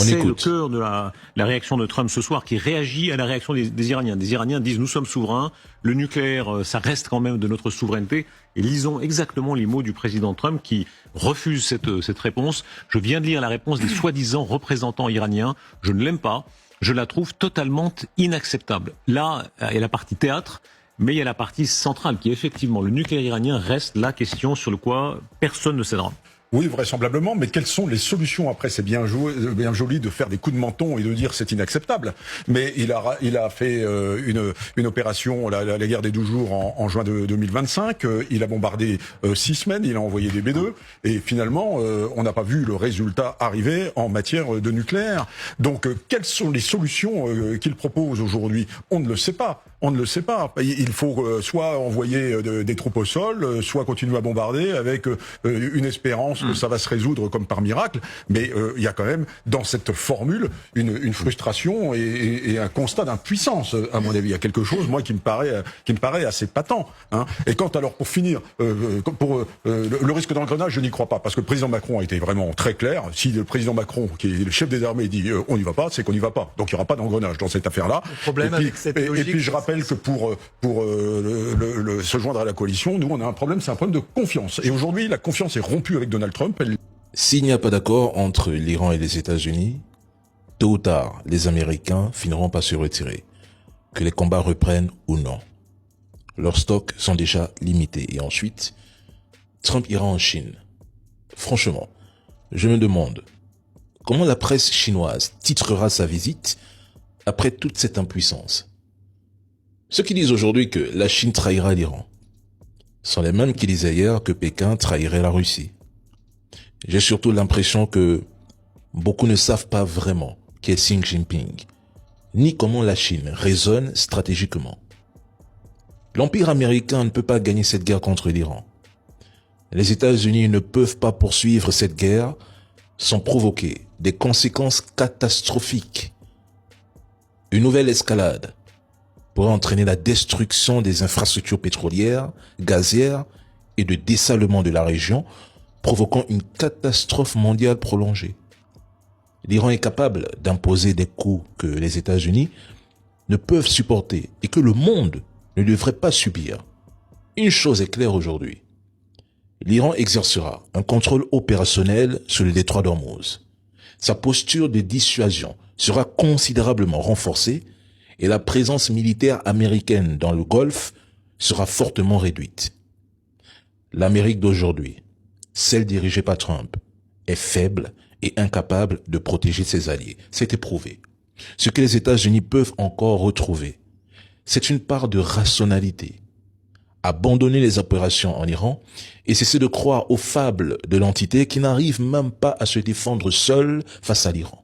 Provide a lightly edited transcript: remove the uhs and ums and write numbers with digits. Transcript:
C'est le cœur de la réaction de Trump ce soir qui réagit à la réaction des Iraniens. Des Iraniens disent nous sommes souverains, le nucléaire ça reste quand même de notre souveraineté. Et lisons exactement les mots du président Trump qui refuse cette réponse. Je viens de lire la réponse des soi-disant représentants iraniens. Je ne l'aime pas. Je la trouve totalement inacceptable. Là, il y a la partie théâtre, mais il y a la partie centrale qui est effectivement le nucléaire iranien reste la question sur le quoi personne ne cédera. Oui, vraisemblablement, mais quelles sont les solutions après? C'est bien joli de faire des coups de menton et de dire c'est inacceptable, mais il a fait une opération, la guerre des 12 jours en juin 2025, il a bombardé 6 semaines, il a envoyé des B2, et finalement, on n'a pas vu le résultat arriver en matière de nucléaire. Donc, quelles sont les solutions qu'il propose aujourd'hui? On ne le sait pas. On ne le sait pas. Il faut soit envoyer des troupes au sol, soit continuer à bombarder avec une espérance que ça va se résoudre comme par miracle. Mais il y a quand même dans cette formule une frustration et un constat d'impuissance. À mon avis, il y a quelque chose, moi, qui me paraît assez patent. Hein. Et quant alors pour finir, pour le risque d'engrenage, je n'y crois pas, parce que le président Macron a été vraiment très clair. Si le président Macron, qui est le chef des armées, dit on n'y va pas, c'est qu'on n'y va pas. Donc il n'y aura pas d'engrenage dans cette affaire-là. Et puis je rappelle que pour se joindre à la coalition, nous on a un problème, c'est un problème de confiance. Et aujourd'hui, la confiance est rompue avec Donald Trump. S'il n'y a pas d'accord entre l'Iran et les États-Unis, tôt ou tard, les Américains finiront par se retirer, que les combats reprennent ou non. Leurs stocks sont déjà limités. Et ensuite, Trump ira en Chine. Franchement, je me demande comment la presse chinoise titrera sa visite après toute cette impuissance. Ceux qui disent aujourd'hui que la Chine trahira l'Iran sont les mêmes qui disaient hier que Pékin trahirait la Russie. J'ai surtout l'impression que beaucoup ne savent pas vraiment qui est Xi Jinping, ni comment la Chine raisonne stratégiquement. L'Empire américain ne peut pas gagner cette guerre contre l'Iran. Les États-Unis ne peuvent pas poursuivre cette guerre sans provoquer des conséquences catastrophiques. Une nouvelle escalade pourrait entraîner la destruction des infrastructures pétrolières, gazières et de dessalement de la région, provoquant une catastrophe mondiale prolongée. L'Iran est capable d'imposer des coûts que les États-Unis ne peuvent supporter et que le monde ne devrait pas subir. Une chose est claire aujourd'hui. L'Iran exercera un contrôle opérationnel sur le détroit d'Ormuz. Sa posture de dissuasion sera considérablement renforcée et la présence militaire américaine dans le Golfe sera fortement réduite. L'Amérique d'aujourd'hui, celle dirigée par Trump, est faible et incapable de protéger ses alliés. C'est éprouvé. Ce que les États-Unis peuvent encore retrouver, c'est une part de rationalité. Abandonner les opérations en Iran et cesser de croire aux fables de l'entité qui n'arrive même pas à se défendre seule face à l'Iran.